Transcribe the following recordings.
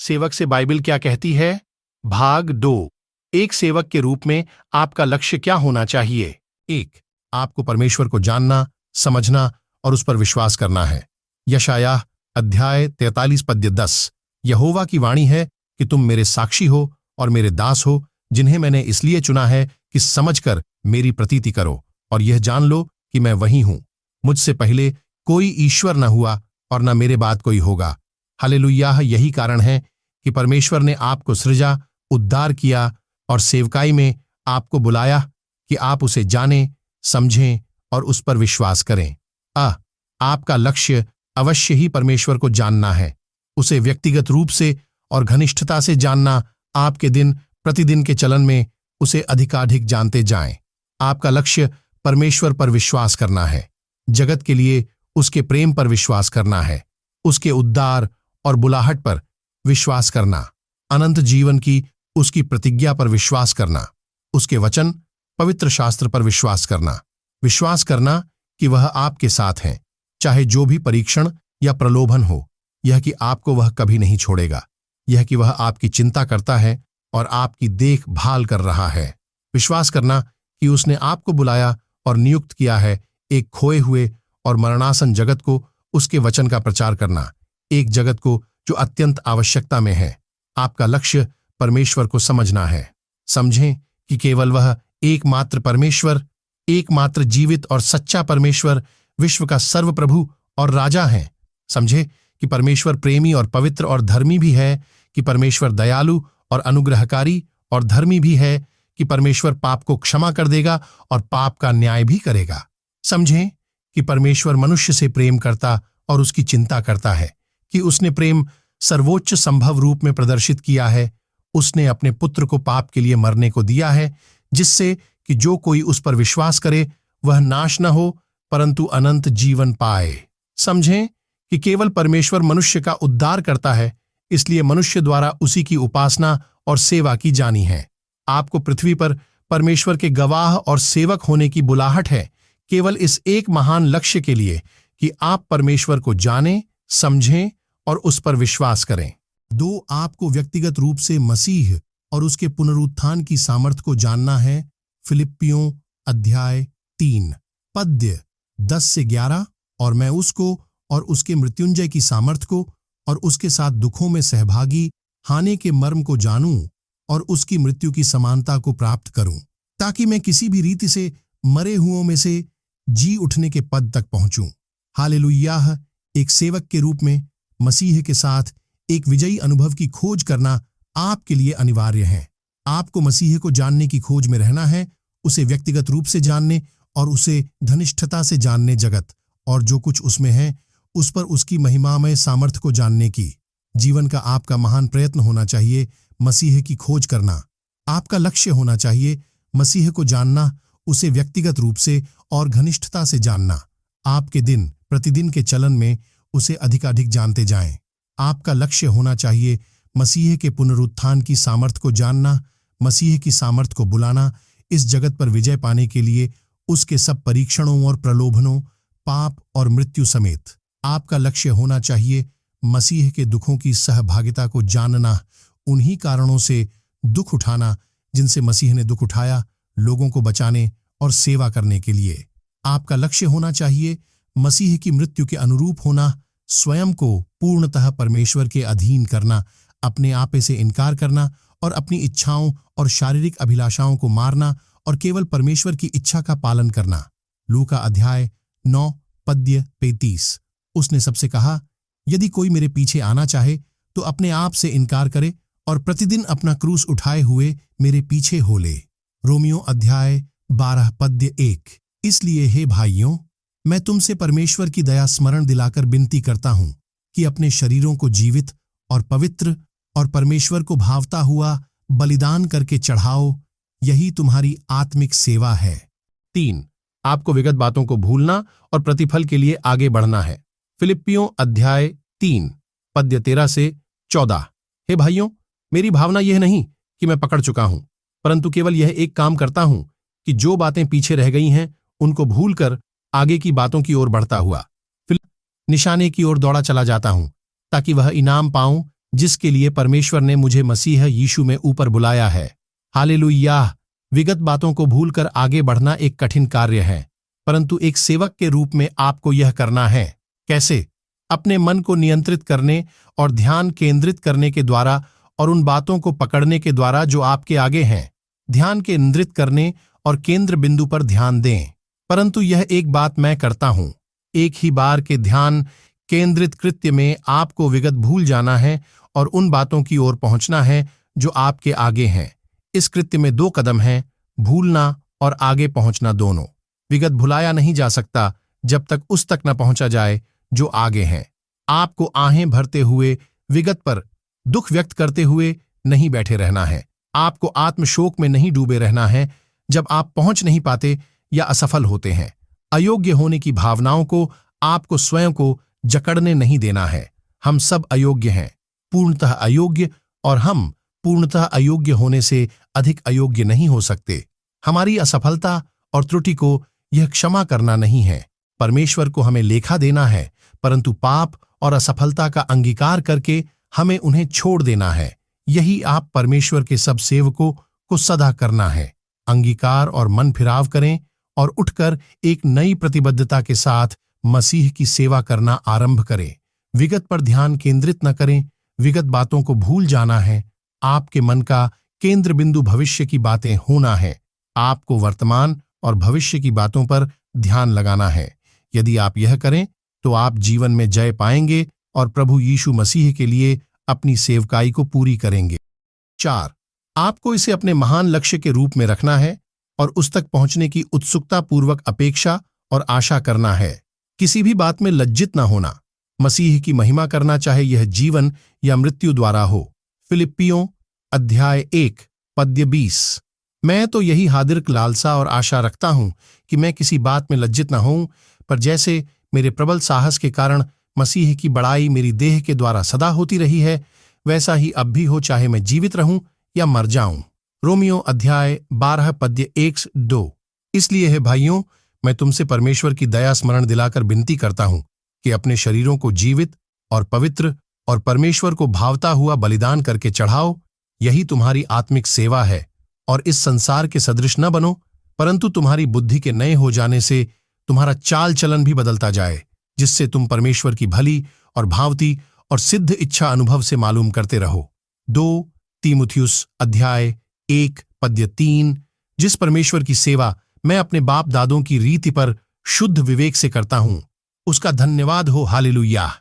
सेवक से बाइबल क्या कहती है? भाग 2। एक सेवक के रूप में आपका लक्ष्य क्या होना चाहिए? 1। आपको परमेश्वर को जानना, समझना और उस पर विश्वास करना है। यशायाह अध्याय 43 पद्य 10। यहोवा की वाणी है कि तुम मेरे साक्षी हो और मेरे दास हो, जिन्हें मैंने इसलिए चुना है कि समझकर मेरी प्रतीति करो और यह जान लो कि मैं वही हूं। मुझसे पहले कोई ईश्वर न हुआ और न मेरे बाद कोई होगा। हालेलुयाह। यही कारण है कि परमेश्वर ने आपको सृजा, उद्धार किया और सेवकाई में आपको बुलाया कि आप उसे जानें, समझें और उस पर विश्वास करें। आपका लक्ष्य अवश्य ही परमेश्वर को जानना है, उसे व्यक्तिगत रूप से और घनिष्ठता से जानना। आपके दिन प्रतिदिन के चलन में उसे अधिकाधिक जानते जाएं। आपका लक्ष्य परमेश्वर पर विश्वास करना है, जगत के लिए उसके प्रेम पर विश्वास करना है, उसके उद्धार और बुलाहट पर विश्वास करना, अनंत जीवन की उसकी प्रतिज्ञा पर विश्वास करना, उसके वचन पवित्र शास्त्र पर विश्वास करना कि वह आपके साथ हैं, चाहे जो भी परीक्षण या प्रलोभन हो। यह कि आपको वह कभी नहीं छोड़ेगा, यह कि वह आपकी चिंता करता है और आपकी देखभाल कर रहा है। विश्वास करना कि उसने आपको बुलाया और नियुक्त किया है एक खोए हुए और मरणासन जगत को उसके वचन का प्रचार करना, एक जगत को जो अत्यंत आवश्यकता में है। आपका लक्ष्य परमेश्वर को समझना है। समझें कि केवल वह एकमात्र परमेश्वर, एकमात्र जीवित और सच्चा परमेश्वर विश्व का सर्वप्रभु और राजा है। समझे कि परमेश्वर प्रेमी और पवित्र और धर्मी भी है, कि परमेश्वर दयालु और अनुग्रहकारी और धर्मी भी है, कि परमेश्वर पाप को क्षमा कर देगा और पाप का न्याय भी करेगा। समझें कि परमेश्वर मनुष्य से प्रेम करता और उसकी चिंता करता है, कि उसने प्रेम सर्वोच्च संभव रूप में प्रदर्शित किया है। उसने अपने पुत्र को पाप के लिए मरने को दिया है, जिससे कि जो कोई उस पर विश्वास करे वह नाश न हो परंतु अनंत जीवन पाए। समझें कि केवल परमेश्वर मनुष्य का उद्धार करता है, इसलिए मनुष्य द्वारा उसी की उपासना और सेवा की जानी है। आपको पृथ्वी पर परमेश्वर के गवाह और सेवक होने की बुलाहट है, केवल इस एक महान लक्ष्य के लिए कि आप परमेश्वर को जानें, समझें और उस पर विश्वास करें। 2। आपको व्यक्तिगत रूप से मसीह और उसके पुनरुत्थान की सामर्थ को जानना है। फिलिप्पियों अध्याय 3 पद्य 10 से 11। और मैं उसको और उसके मृत्युंजय की सामर्थ को और उसके साथ दुखों में सहभागी हानि के मर्म को जानूं और उसकी मृत्यु की समानता को प्राप्त करूं, ताकि मैं किसी भी रीति से मरे हुओं में से जी उठने के पद तक पहुंचूं। हालेलुयाह। एक सेवक के रूप में मसीह के साथ एक विजयी अनुभव की खोज करना आपके लिए अनिवार्य है। आपको मसीह को जानने की खोज में रहना है, उसे व्यक्तिगत रूप से जानने और उसे घनिष्ठता से जानने, जगत और जो कुछ उसमें है उस पर उसकी महिमामय सामर्थ्य को जानने की। जीवन का आपका महान प्रयत्न होना चाहिए मसीह की खोज करना। आपका लक्ष्य होना चाहिए मसीह को जानना, उसे व्यक्तिगत रूप से और घनिष्ठता से जानना। आपके दिन प्रतिदिन के चलन में उसे अधिकाधिक जानते जाएं। आपका लक्ष्य होना चाहिए मसीह के पुनरुत्थान की सामर्थ्य को जानना, मसीह की सामर्थ्य को बुलाना, इस जगत पर विजय पाने के लिए उसके सब परीक्षणों और प्रलोभनों, पाप और मृत्यु समेत। आपका लक्ष्य होना चाहिए मसीह के दुखों की सहभागिता को जानना, उन्हीं कारणों से दुख उठाना जिनसे मसीह ने दुख उठाया, लोगों को बचाने और सेवा करने के लिए। आपका लक्ष्य होना चाहिए मसीह की मृत्यु के अनुरूप होना, स्वयं को पूर्णतः परमेश्वर के अधीन करना, अपने आपे से इनकार करना और अपनी इच्छाओं और शारीरिक अभिलाषाओं को मारना और केवल परमेश्वर की इच्छा का पालन करना। लूका अध्याय 9 पद्य 35। उसने सबसे कहा, यदि कोई मेरे पीछे आना चाहे तो अपने आप से इनकार करे और प्रतिदिन अपना क्रूस उठाए हुए मेरे पीछे हो ले। रोमियो अध्याय 12 पद्य 1। इसलिए हे भाइयों, मैं तुमसे परमेश्वर की दया स्मरण दिलाकर विनती करता हूं कि अपने शरीरों को जीवित और पवित्र और परमेश्वर को भावता हुआ बलिदान करके चढ़ाओ, यही तुम्हारी आत्मिक सेवा है। 3। आपको विगत बातों को भूलना और प्रतिफल के लिए आगे बढ़ना है। फिलिप्पियों अध्याय 3 पद्य 13 से 14। हे भाइयों, मेरी भावना यह नहीं कि मैं पकड़ चुका हूं, परंतु केवल यह एक काम करता हूं कि जो बातें पीछे रह गई हैं उनको भूलकर आगे की बातों की ओर बढ़ता हुआ फिर निशाने की ओर दौड़ा चला जाता हूं, ताकि वह इनाम पाऊं जिसके लिए परमेश्वर ने मुझे मसीह यीशु में ऊपर बुलाया है। हालेलुयाह। विगत बातों को भूलकर आगे बढ़ना एक कठिन कार्य है, परंतु एक सेवक के रूप में आपको यह करना है। कैसे? अपने मन को नियंत्रित करने और ध्यान केंद्रित करने के द्वारा और उन बातों को पकड़ने के द्वारा जो आपके आगे हैं। ध्यान केंद्रित करने और केंद्र बिंदु पर ध्यान दें। परंतु यह एक बात मैं करता हूं, एक ही बार के ध्यान केंद्रित कृत्य में आपको विगत भूल जाना है और उन बातों की ओर पहुंचना है जो आपके आगे हैं। इस कृत्य में 2 कदम हैं, भूलना और आगे पहुंचना दोनों। विगत भुलाया नहीं जा सकता जब तक उस तक न पहुंचा जाए जो आगे हैं। आपको आहें भरते हुए विगत पर दुख व्यक्त करते हुए नहीं बैठे रहना है। आपको आत्मशोक में नहीं डूबे रहना है जब आप पहुंच नहीं पाते या असफल होते हैं। अयोग्य होने की भावनाओं को आपको स्वयं को जकड़ने नहीं देना है। हम सब अयोग्य हैं, पूर्णतः अयोग्य, और हम पूर्णतः अयोग्य होने से अधिक अयोग्य नहीं हो सकते। हमारी असफलता और त्रुटि को यह क्षमा करना नहीं है, परमेश्वर को हमें लेखा देना है, परंतु पाप और असफलता का अंगीकार करके हमें उन्हें छोड़ देना है। यही आप परमेश्वर के सब सेवकों को सदा करना है। अंगीकार और मन फिराव करें और उठकर एक नई प्रतिबद्धता के साथ मसीह की सेवा करना आरंभ करें। विगत पर ध्यान केंद्रित न करें, विगत बातों को भूल जाना है। आपके मन का केंद्र बिंदु भविष्य की बातें होना है। आपको वर्तमान और भविष्य की बातों पर ध्यान लगाना है। यदि आप यह करें तो आप जीवन में जय पाएंगे और प्रभु यीशु मसीह के लिए अपनी सेवकाई को पूरी करेंगे। 4. आपको इसे अपने महान लक्ष्य के रूप में रखना है और उस तक पहुंचने की उत्सुकता पूर्वक अपेक्षा और आशा करना है। किसी भी बात में लज्जित न होना, मसीह की महिमा करना, चाहे यह जीवन या मृत्यु द्वारा हो। फिलिप्पियों अध्याय 1 पद्य 20। मैं तो यही हादिर्क लालसा और आशा रखता हूं कि मैं किसी बात में लज्जित न होऊं, पर जैसे मेरे प्रबल साहस के कारण मसीह की बड़ाई मेरी देह के द्वारा सदा होती रही है, वैसा ही अब भी हो, चाहे मैं जीवित रहूं या मर जाऊं। रोमियो अध्याय 12 पद्य 1-2। इसलिए है भाइयों, मैं तुमसे परमेश्वर की दया स्मरण दिलाकर विनती करता हूं कि अपने शरीरों को जीवित और पवित्र और परमेश्वर को भावता हुआ बलिदान करके चढ़ाओ। यही तुम्हारी आत्मिक सेवा है। और इस संसार के सदृश न बनो, परंतु तुम्हारी बुद्धि के नए हो जाने से तुम्हारा चाल चलन भी बदलता जाए, जिससे तुम परमेश्वर की भली और भावती और सिद्ध इच्छा अनुभव से मालूम करते रहो। 2 तीमुथियुस अध्याय 1 पद्य 3। जिस परमेश्वर की सेवा मैं अपने बाप दादों की रीति पर शुद्ध विवेक से करता हूं, उसका धन्यवाद हो। हालेलुया।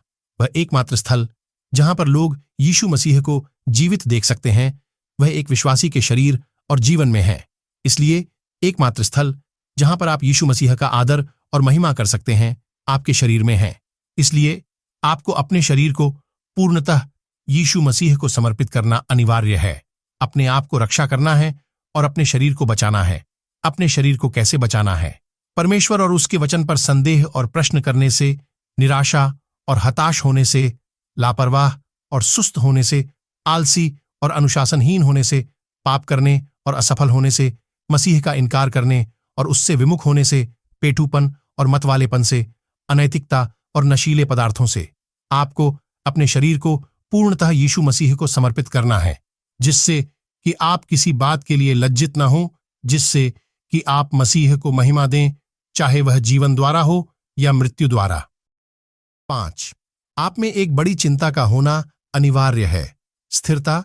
वह एकमात्र स्थल जहां पर लोग यीशु मसीह को जीवित देख सकते हैं, वह एक विश्वासी के शरीर और जीवन में है। इसलिए एकमात्र स्थल जहां पर आप यीशु मसीह का आदर और महिमा कर सकते हैं, आपके शरीर में है। इसलिए आपको अपने शरीर को पूर्णतः यीशु मसीह को समर्पित करना अनिवार्य है। अपने आप को रक्षा करना है और अपने शरीर को बचाना है। अपने शरीर को कैसे बचाना है? परमेश्वर और उसके वचन पर संदेह और प्रश्न करने से, निराशा और हताश होने से, लापरवाह और सुस्त होने से, आलसी और अनुशासनहीन होने से, पाप करने और असफल होने से, मसीह का इनकार करने और उससे विमुख होने से, पेटूपन और मतवालेपन से, अनैतिकता और नशीले पदार्थों से। आपको अपने शरीर को पूर्णतः यीशु मसीह को समर्पित करना है, जिससे कि आप किसी बात के लिए लज्जित न हो, जिससे कि आप मसीह को महिमा दें, चाहे वह जीवन द्वारा हो या मृत्यु द्वारा। 5. आप में एक बड़ी चिंता का होना अनिवार्य है। स्थिरता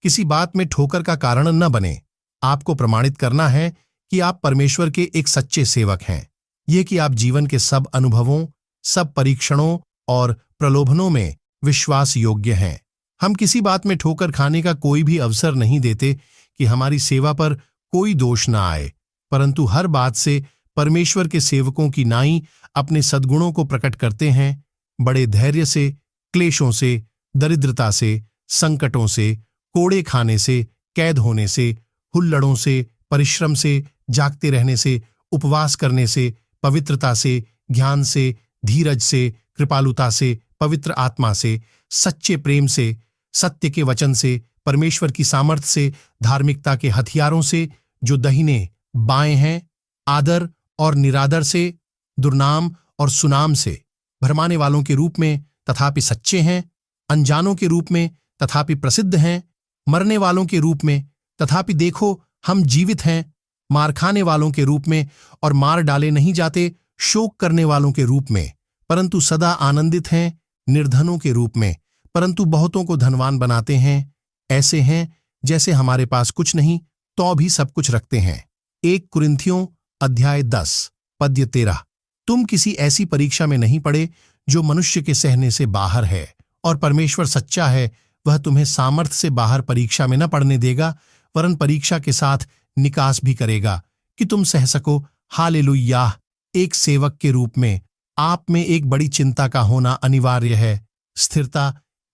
किसी बात में ठोकर का कारण न बने। आपको प्रमाणित करना है कि आप परमेश्वर के एक सच्चे सेवक हैं। यह कि आप जीवन के सब अनुभवों, सब परीक्षणों और प्रलोभनों में विश्वास योग्य हैं। हम किसी बात में ठोकर खाने का कोई भी अवसर नहीं देते कि हमारी सेवा पर कोई दोष न आए, परंतु हर बात से परमेश्वर के सेवकों की नाई अपने सद्गुणों को प्रकट करते हैं। बड़े धैर्य से, क्लेशों से, दरिद्रता से, संकटों से, कोड़े खाने से, कैद होने से, हुल्लड़ों से, परिश्रम से, जागते रहने से, उपवास करने से, पवित्रता से, ज्ञान से, धीरज से, कृपालुता से, पवित्र आत्मा से, सच्चे प्रेम से, सत्य के वचन से, परमेश्वर की सामर्थ्य से, धार्मिकता के हथियारों से जो दाहिने बाएं हैं, आदर और निरादर से, दुर्नाम और सुनाम से, भरमाने वालों के रूप में तथापि सच्चे हैं, अनजानों के रूप में तथापि प्रसिद्ध हैं, मरने वालों के रूप में, तथापि देखो हम जीवित हैं, मार खाने वालों के रूप में और मार डाले नहीं जाते, शोक करने वालों के रूप में, परंतु सदा आनंदित हैं, निर्धनों के रूप में, परंतु बहुतों को धनवान बनाते हैं, ऐसे हैं जैसे हमारे पास कुछ नहीं तो भी सब कुछ रखते हैं। 1 कुरिन्थियों अध्याय 10 पद्य 13। तुम किसी ऐसी परीक्षा में नहीं पड़े जो मनुष्य के सहने से बाहर है, और परमेश्वर सच्चा है, वह तुम्हें सामर्थ्य से बाहर परीक्षा में न पड़ने देगा, वरन परीक्षा के साथ निकास भी करेगा कि तुम सह सको। हालेलुया। एक सेवक के रूप में आप में एक बड़ी चिंता का होना अनिवार्य है। स्थिरता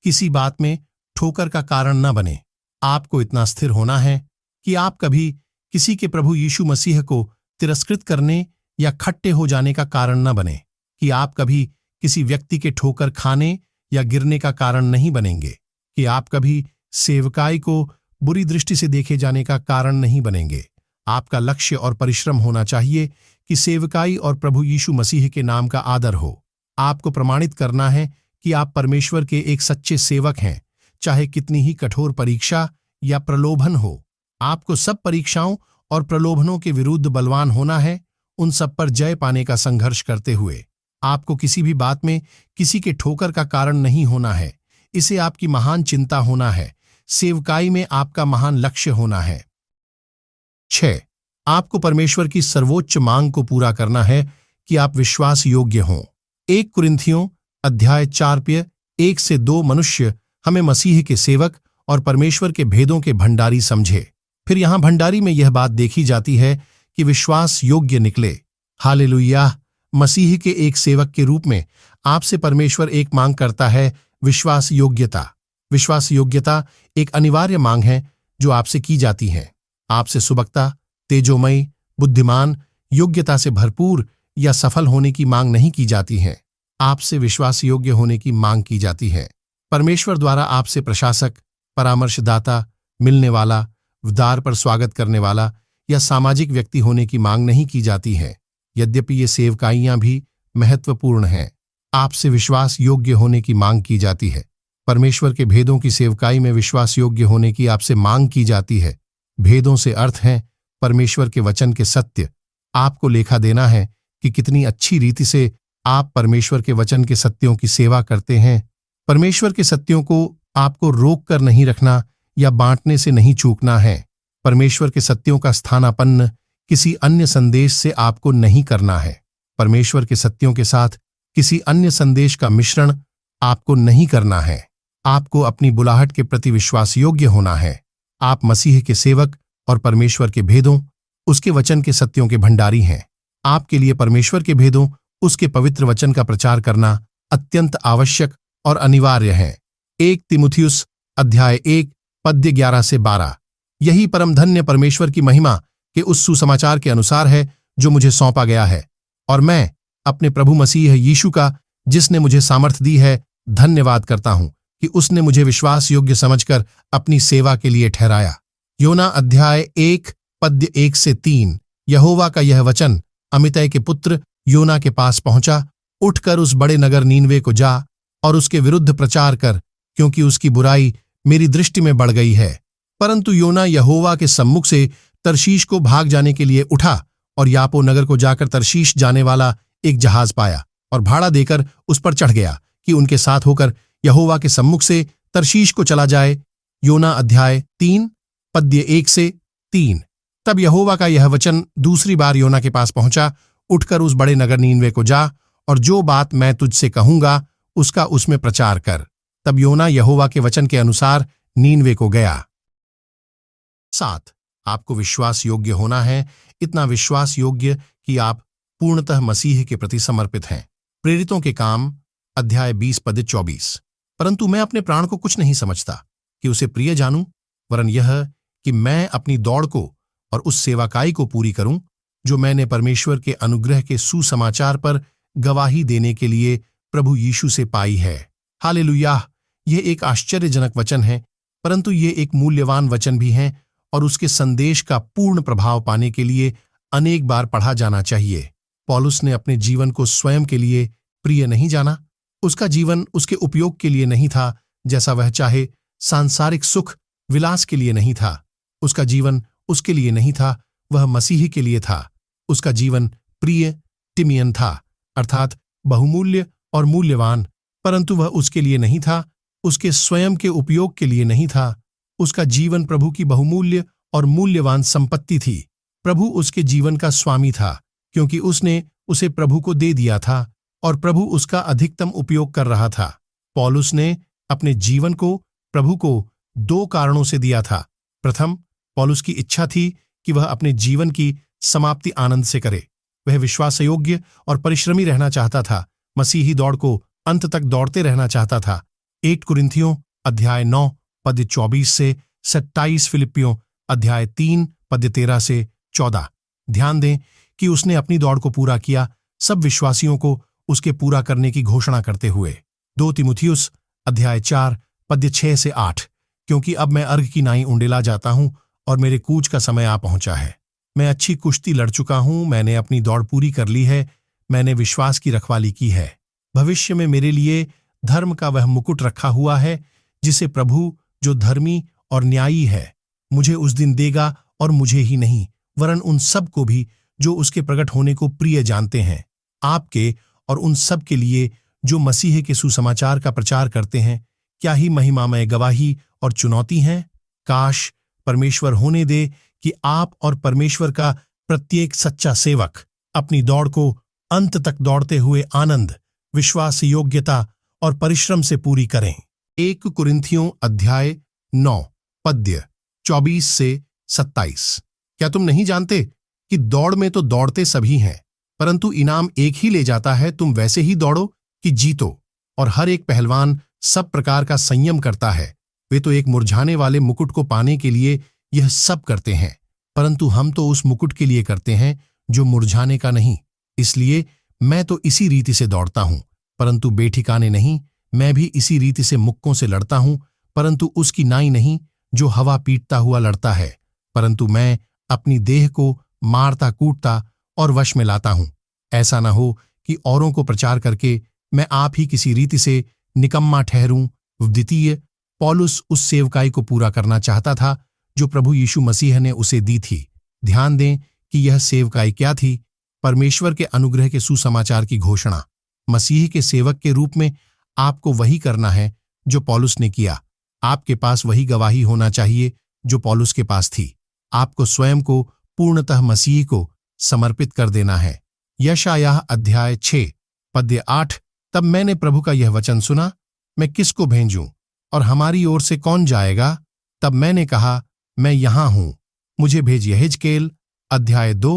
किसी बात में ठोकर का कारण न बने। आपको इतना स्थिर होना है कि आप कभी किसी के प्रभु यीशु मसीह को तिरस्कृत करने या खट्टे हो जाने का कारण न बने, कि आप कभी किसी व्यक्ति के ठोकर खाने या गिरने का कारण नहीं बनेंगे, कि आप कभी सेवकाई को बुरी दृष्टि से देखे जाने का कारण नहीं बनेंगे। आपका लक्ष्य और परिश्रम होना चाहिए कि सेवकाई और प्रभु यीशु मसीह के नाम का आदर हो। आपको प्रमाणित करना है कि आप परमेश्वर के एक सच्चे सेवक हैं, चाहे कितनी ही कठोर परीक्षा या प्रलोभन हो। आपको सब परीक्षाओं और प्रलोभनों के विरुद्ध बलवान होना है, उन सब पर जय पाने का संघर्ष करते हुए। आपको किसी भी बात में किसी के ठोकर का कारण नहीं होना है, इसे आपकी महान चिंता होना है। सेवकाई में आपका महान लक्ष्य होना है। 6. आपको परमेश्वर की सर्वोच्च मांग को पूरा करना है कि आप विश्वास योग्य हों। 1 कुरिन्थियों अध्याय 4 पद्य 1 से 2। मनुष्य हमें मसीह के सेवक और परमेश्वर के भेदों के भंडारी समझे। फिर यहां भंडारी में यह बात देखी जाती है कि विश्वास योग्य निकले। हालेलुया। मसीह के एक सेवक के रूप में आपसे परमेश्वर एक मांग करता है, विश्वास योग्यता। विश्वास योग्यता एक अनिवार्य मांग है जो आपसे की जाती है। आपसे सुबकता, तेजोमय, बुद्धिमान, योग्यता से भरपूर या सफल होने की मांग नहीं की जाती है। आपसे विश्वास योग्य होने की मांग की जाती है। परमेश्वर द्वारा आपसे प्रशासक, परामर्शदाता, मिलने वाला, द्वार पर स्वागत करने वाला या सामाजिक व्यक्ति होने की मांग नहीं की जाती है। यद्यपि ये सेवकाइयां भी महत्वपूर्ण हैं, आपसे विश्वास योग्य होने की मांग की जाती है। परमेश्वर के भेदों की सेवकाई में विश्वास योग्य होने की आपसे मांग की जाती है। भेदों से अर्थ है परमेश्वर के वचन के सत्य। आपको लेखा देना है कि कितनी अच्छी रीति से आप परमेश्वर के वचन के सत्यों की सेवा करते हैं। परमेश्वर के सत्यों को आपको रोक कर नहीं रखना या बांटने से नहीं चूकना है। परमेश्वर के सत्यों का स्थानापन्न किसी अन्य संदेश से आपको नहीं करना है। परमेश्वर के सत्यों के साथ किसी अन्य संदेश का मिश्रण आपको नहीं करना है। आपको अपनी बुलाहट के प्रति विश्वास योग्य होना है। आप मसीह के सेवक और परमेश्वर के भेदों, उसके वचन के सत्यों के भंडारी हैं। आपके लिए परमेश्वर के भेदों, उसके पवित्र वचन का प्रचार करना अत्यंत आवश्यक और अनिवार्य है। 1 तीमुथियुस अध्याय 1 पद्य 11 से 12। यही परम धन्य परमेश्वर की महिमा के उस सुसमाचार के अनुसार है जो मुझे सौंपा गया है, और मैं अपने प्रभु मसीह यीशु का, जिसने मुझे सामर्थ्य दी है, धन्यवाद करता हूं कि उसने मुझे विश्वास योग्य समझकर अपनी सेवा के लिए ठहराया। योना अध्याय 1 पद्य 1 से 3। यहोवा का यह वचन अमितै के पुत्र योना के पास पहुंचा। उठकर उस बड़े नगर नीनवे को जा और उसके विरुद्ध प्रचार कर, क्योंकि उसकी बुराई मेरी दृष्टि में बढ़ गई है। परंतु योना यहोवा के सम्मुख से तरशीश को भाग जाने के लिए उठा और यापो नगर को जाकर तरशीश जाने वाला एक जहाज पाया और भाड़ा देकर उस पर चढ़ गया कि उनके साथ होकर यहोवा के सम्मुख से तरशीश को चला जाए। योना अध्याय 3 पद्य 1 से 3। तब यहोवा का यह वचन दूसरी बार योना के पास पहुंचा, उठकर उस बड़े नगर नीनवे को जा और जो बात मैं तुझसे कहूंगा उसका उसमें प्रचार कर। तब योना यहोवा के वचन के अनुसार नीनवे को गया। 7. आपको विश्वास योग्य होना है, इतना विश्वास योग्य कि आप पूर्णतः मसीह के प्रति समर्पित हैं। प्रेरितों के काम अध्याय 20 पद्य 24। परंतु मैं अपने प्राण को कुछ नहीं समझता कि उसे प्रिय जानूं, वरन यह कि मैं अपनी दौड़ को और उस सेवाकाई को पूरी करूं जो मैंने परमेश्वर के अनुग्रह के सुसमाचार पर गवाही देने के लिए प्रभु यीशु से पाई है। हालेलुया। यह एक आश्चर्यजनक वचन है, परंतु यह एक मूल्यवान वचन भी है और उसके संदेश का पूर्ण प्रभाव पाने के लिए अनेक बार पढ़ा जाना चाहिए। पौलुस ने अपने जीवन को स्वयं के लिए प्रिय नहीं जाना। उसका जीवन उसके उपयोग के लिए नहीं था, जैसा वह चाहे सांसारिक सुख विलास के लिए नहीं था। उसका जीवन उसके लिए नहीं था, वह मसीह के लिए था। उसका जीवन प्रिय टिमियन था, अर्थात बहुमूल्य और मूल्यवान, परंतु वह उसके लिए नहीं था, उसके स्वयं के उपयोग के लिए नहीं था। उसका जीवन प्रभु की बहुमूल्य और मूल्यवान संपत्ति थी। प्रभु उसके जीवन का स्वामी था, क्योंकि उसने उसे प्रभु को दे दिया था और प्रभु उसका अधिकतम उपयोग कर रहा था। पौलुस ने अपने जीवन को प्रभु को 2 कारणों से दिया था। प्रथम, पौलुस की इच्छा थी कि वह अपने जीवन की समाप्ति आनंद से करे। वह विश्वासयोग्य और परिश्रमी रहना चाहता था, मसीही दौड़ को अंत तक दौड़ते रहना चाहता था। 1 कुरिन्थियों अध्याय 9 पद 24 से 27, फिलिपियों अध्याय 3 पद 13 से 14। ध्यान दें कि उसने अपनी दौड़ को पूरा किया, सब विश्वासियों को उसके पूरा करने की घोषणा करते हुए। 2 तीमुथियुस अध्याय 4 पद 6 से 8। क्योंकि अब मैं अर्घ की नाई उंडेला जाता हूं और मेरे कूच का समय आ पहुंचा है। मैं अच्छी कुश्ती लड़ चुका हूं, मैंने अपनी दौड़ पूरी कर ली है, मैंने विश्वास की रखवाली की है। भविष्य में मेरे लिए धर्म का वह मुकुट रखा हुआ है, जिसे प्रभु जो धर्मी और न्यायी है मुझे उस दिन देगा, और मुझे ही नहीं वरन उन सब को भी जो उसके प्रकट होने को प्रिय जानते हैं। आपके और उन सब के लिए जो मसीह के सुसमाचार का प्रचार करते हैं क्या ही महिमामय गवाही और चुनौती हैं। काश परमेश्वर होने दे कि आप और परमेश्वर का प्रत्येक सच्चा सेवक अपनी दौड़ को अंत तक दौड़ते हुए आनंद, विश्वास, योग्यता और परिश्रम से पूरी करें। 1 कुरिन्थियों अध्याय 9 पद्य 24 से 27। क्या तुम नहीं जानते कि दौड़ में तो दौड़ते सभी हैं, परंतु इनाम एक ही ले जाता है। तुम वैसे ही दौड़ो कि जीतो। और हर एक पहलवान सब प्रकार का संयम करता है। वे तो एक मुरझाने वाले मुकुट को पाने के लिए यह सब करते हैं, परंतु हम तो उस मुकुट के लिए करते हैं जो मुरझाने का नहीं। इसलिए मैं तो इसी रीति से दौड़ता हूं, परंतु बेठिकाने नहीं। मैं भी इसी रीति से मुक्कों से लड़ता हूं, परंतु उसकी नाई नहीं जो हवा पीटता हुआ लड़ता है, परंतु मैं अपनी देह को मारता कूटता और वश में लाता हूं। ऐसा न हो कि औरों को प्रचार करके मैं आप ही किसी रीति से निकम्मा ठहरूं। द्वितीय, पौलुस उस सेवकाई को पूरा करना चाहता था जो प्रभु यीशु मसीह ने उसे दी थी। ध्यान दें कि यह सेवकाई क्या थी। परमेश्वर के अनुग्रह के सुसमाचार की घोषणा। मसीह के सेवक के रूप में आपको वही करना है जो पौलुस ने किया। आपके पास वही गवाही होना चाहिए जो पौलुस के पास थी। आपको स्वयं को पूर्णतः मसीह को समर्पित कर देना है। यशायाह अध्याय 6 पद्य 8। तब मैंने प्रभु का यह वचन सुना, मैं किसको भेजूं और हमारी ओर से कौन जाएगा? तब मैंने कहा, मैं यहां हूं, मुझे भेज। यहेजकेल अध्याय 2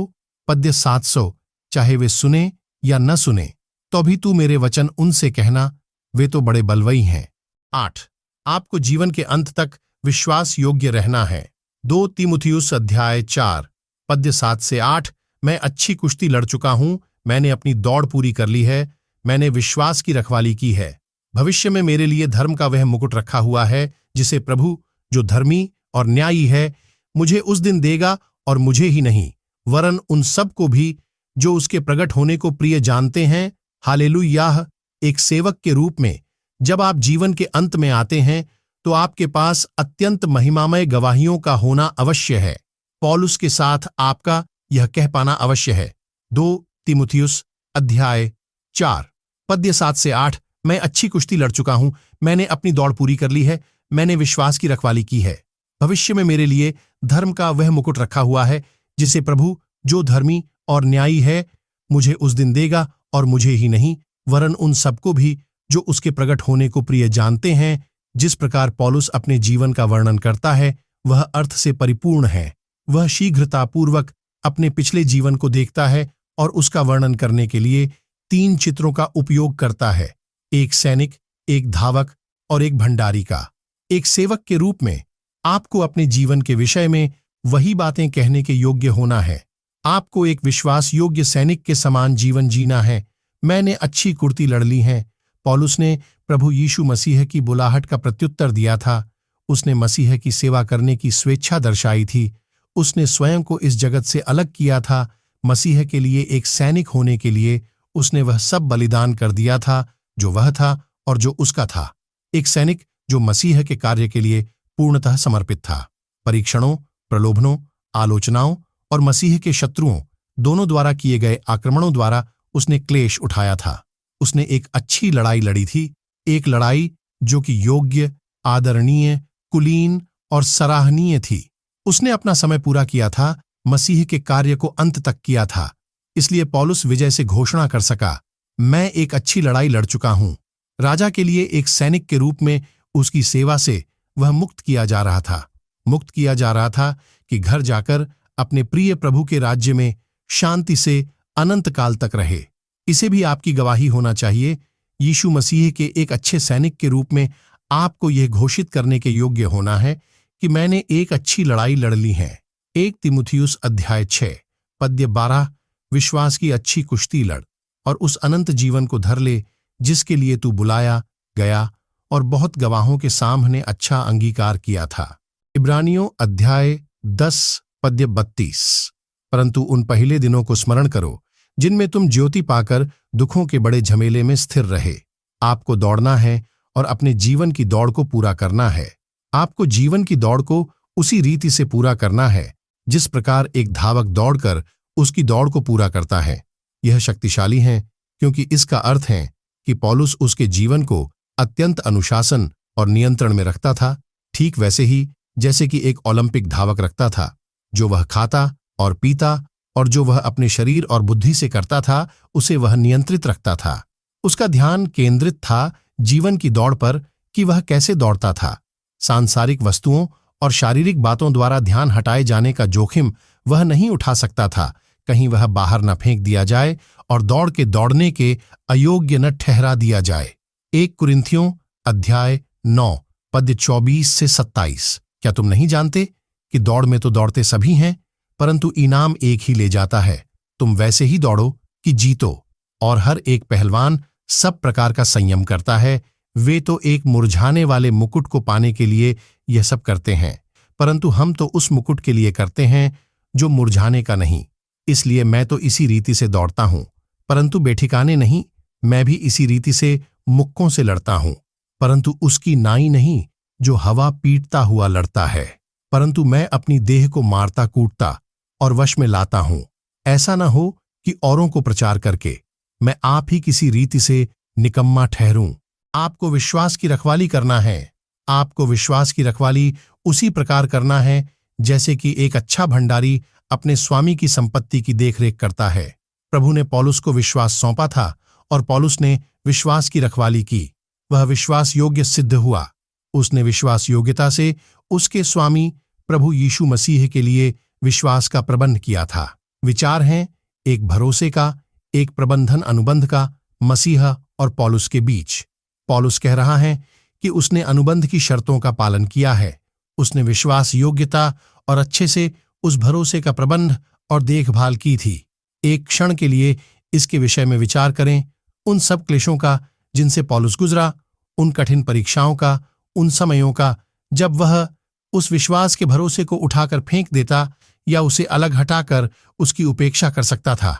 पद्य 700। चाहे वे सुने या न सुने, तो भी तू मेरे वचन उनसे कहना, वे तो बड़े बलवई हैं। 8। आपको जीवन के अंत तक विश्वास योग्य रहना है। 2 तीमुथियुस अध्याय 4 पद्य 7 से 8। मैं अच्छी कुश्ती लड़ चुका हूं, मैंने अपनी दौड़ पूरी कर ली है, मैंने विश्वास की रखवाली की है। भविष्य में मेरे लिए धर्म का वह मुकुट रखा हुआ है, जिसे प्रभु जो धर्मी और न्यायी है मुझे उस दिन देगा, और मुझे ही नहीं वरन उन सब को भी जो उसके प्रकट होने को प्रिय जानते हैं। हालेलुयाह। एक सेवक के रूप में जब आप जीवन के अंत में आते हैं तो आपके पास अत्यंत महिमामय गवाहियों का होना अवश्य है। पौलुस के साथ आपका यह कह पाना अवश्य है। 2 तीमुथियुस अध्याय 4 पद्य 7 से 8। मैं अच्छी कुश्ती लड़ चुका हूं, मैंने अपनी दौड़ पूरी कर ली है, मैंने विश्वास की रखवाली की है। भविष्य में मेरे लिए धर्म का वह मुकुट रखा हुआ है, जिसे प्रभु जो धर्मी और न्यायी है मुझे उस दिन देगा, और मुझे ही नहीं वरन उन सबको भी जो उसके प्रकट होने को प्रिय जानते हैं। जिस प्रकार पौलुस अपने जीवन का वर्णन करता है वह अर्थ से परिपूर्ण है। वह शीघ्रतापूर्वक अपने पिछले जीवन को देखता है और उसका वर्णन करने के लिए 3 चित्रों का उपयोग करता है, एक सैनिक, एक धावक और एक भंडारी का। एक सेवक के रूप में आपको अपने जीवन के विषय में वही बातें कहने के योग्य होना है। आपको एक विश्वास योग्य सैनिक के समान जीवन जीना है। मैंने अच्छी कुश्ती लड़ ली है। पौलुस ने प्रभु यीशु मसीह की बुलाहट का प्रत्युत्तर दिया था। उसने मसीह की सेवा करने की स्वेच्छा दर्शाई थी। उसने स्वयं को इस जगत से अलग किया था। मसीह के लिए एक सैनिक होने के लिए उसने वह सब बलिदान कर दिया था जो वह था और जो उसका था। एक सैनिक जो मसीह के कार्य के लिए पूर्णतः समर्पित था। परीक्षणों, प्रलोभनों, आलोचनाओं और मसीह के शत्रुओं दोनों द्वारा किए गए आक्रमणों द्वारा उसने क्लेश उठाया था। उसने एक अच्छी लड़ाई लड़ी थी, एक लड़ाई जो कि योग्य, आदरणीय, कुलीन और सराहनीय थी। उसने अपना समय पूरा किया था, मसीह के कार्य को अंत तक किया था। इसलिए पौलुस विजय से घोषणा कर सका, मैं एक अच्छी लड़ाई लड़ चुका हूं। राजा के लिए एक सैनिक के रूप में उसकी सेवा से वह मुक्त किया जा रहा था। मुक्त किया जा रहा था कि घर जाकर अपने प्रिय प्रभु के राज्य में शांति से अनंत काल तक रहे। इसे भी आपकी गवाही होना चाहिए। यीशु मसीह के एक अच्छे सैनिक के रूप में आपको यह घोषित करने के योग्य होना है कि मैंने एक अच्छी लड़ाई लड़ ली है। 1 तीमुथियुस अध्याय 6 पद्य 12। विश्वास की अच्छी कुश्ती लड़ और उस अनंत जीवन को धर ले जिसके लिए तू बुलाया गया और बहुत गवाहों के सामने अच्छा अंगीकार किया था। इब्रानियों अध्याय 10 पद्य 32। परंतु उन पहले दिनों को स्मरण करो जिनमें तुम ज्योति पाकर दुखों के बड़े झमेले में स्थिर रहे। आपको दौड़ना है और अपने जीवन की दौड़ को पूरा करना है। आपको जीवन की दौड़ को उसी रीति से पूरा करना है जिस प्रकार एक धावक दौड़कर उसकी दौड़ को पूरा करता है। यह शक्तिशाली है क्योंकि इसका अर्थ है कि पौलुस उसके जीवन को अत्यंत अनुशासन और नियंत्रण में रखता था, ठीक वैसे ही जैसे कि एक ओलंपिक धावक रखता था। जो वह खाता और पीता और जो वह अपने शरीर और बुद्धि से करता था उसे वह नियंत्रित रखता था। उसका ध्यान केंद्रित था जीवन की दौड़ पर कि वह कैसे दौड़ता था। सांसारिक वस्तुओं और शारीरिक बातों द्वारा ध्यान हटाए जाने का जोखिम वह नहीं उठा सकता था। कहीं वह बाहर न फेंक दिया जाए और दौड़ के दौड़ने के अयोग्य न ठहरा दिया जाए। 1 कुरिन्थियों अध्याय 9 पद्य 24 से 27। क्या तुम नहीं जानते कि दौड़ में तो दौड़ते सभी हैं, परंतु इनाम एक ही ले जाता है। तुम वैसे ही दौड़ो कि जीतो। और हर एक पहलवान सब प्रकार का संयम करता है। वे तो एक मुरझाने वाले मुकुट को पाने के लिए यह सब करते हैं, परंतु हम तो उस मुकुट के लिए करते हैं जो मुरझाने का नहीं। इसलिए मैं तो इसी रीति से दौड़ता हूं, परंतु बेठिकाने नहीं। मैं भी इसी रीति से मुक्कों से लड़ता हूं, परंतु उसकी नाई नहीं जो हवा पीटता हुआ लड़ता है, परंतु मैं अपनी देह को मारता कूटता और वश में लाता हूं। ऐसा न हो कि औरों को प्रचार करके मैं आप ही किसी रीति से निकम्मा ठहरूं। आपको विश्वास की रखवाली करना है। आपको विश्वास की रखवाली उसी प्रकार करना है जैसे कि एक अच्छा भंडारी अपने स्वामी की संपत्ति की देखरेख करता है। प्रभु ने पौलुस को विश्वास सौंपा था और पौलुस ने विश्वास की रखवाली की। वह विश्वास योग्य सिद्ध हुआ। उसने विश्वास योग्यता से उसके स्वामी प्रभु यीशु मसीह के लिए विश्वास का प्रबंध किया था। विचार हैं एक भरोसे का, एक प्रबंधन अनुबंध का मसीह और पौलुस के बीच। पौलुस कह रहा है कि उसने अनुबंध की शर्तों का पालन किया है। उसने विश्वास योग्यता और अच्छे से उस भरोसे का प्रबंध और देखभाल की थी। एक क्षण के लिए इसके विषय में विचार करें, उन सब क्लेशों का जिनसे पौलुस गुजरा, उन कठिन परीक्षाओं का, उन समयों का जब वह उस विश्वास के भरोसे को उठाकर फेंक देता या उसे अलग हटाकर उसकी उपेक्षा कर सकता था,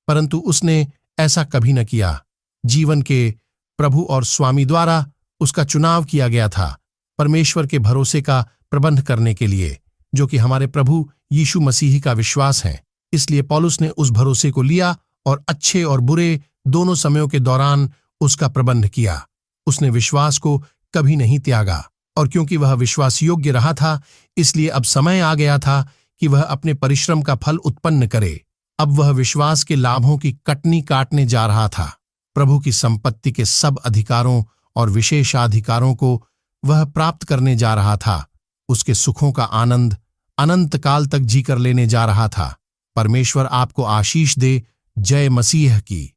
परंतु उसने ऐसा कभी न किया। जीवन के प्रभु और स्वामी द्वारा उसका चुनाव किया गया था परमेश्वर के भरोसे का प्रबंध करने के लिए, जो कि हमारे प्रभु यीशु मसीह का विश्वास है। इसलिए पौलुस ने उस भरोसे को लिया और अच्छे और बुरे दोनों समयों के दौरान उसका प्रबंध किया। उसने विश्वास को कभी नहीं त्यागा और क्योंकि वह विश्वास योग्य रहा था, इसलिए अब समय आ गया था कि वह अपने परिश्रम का फल उत्पन्न करे। अब वह विश्वास के लाभों की कटनी काटने जा रहा था। प्रभु की संपत्ति के सब अधिकारों और विशेषाधिकारों को वह प्राप्त करने जा रहा था। उसके सुखों का आनंद अनंत काल तक जीकर लेने जा रहा था। परमेश्वर आपको आशीष दे। जय मसीह की।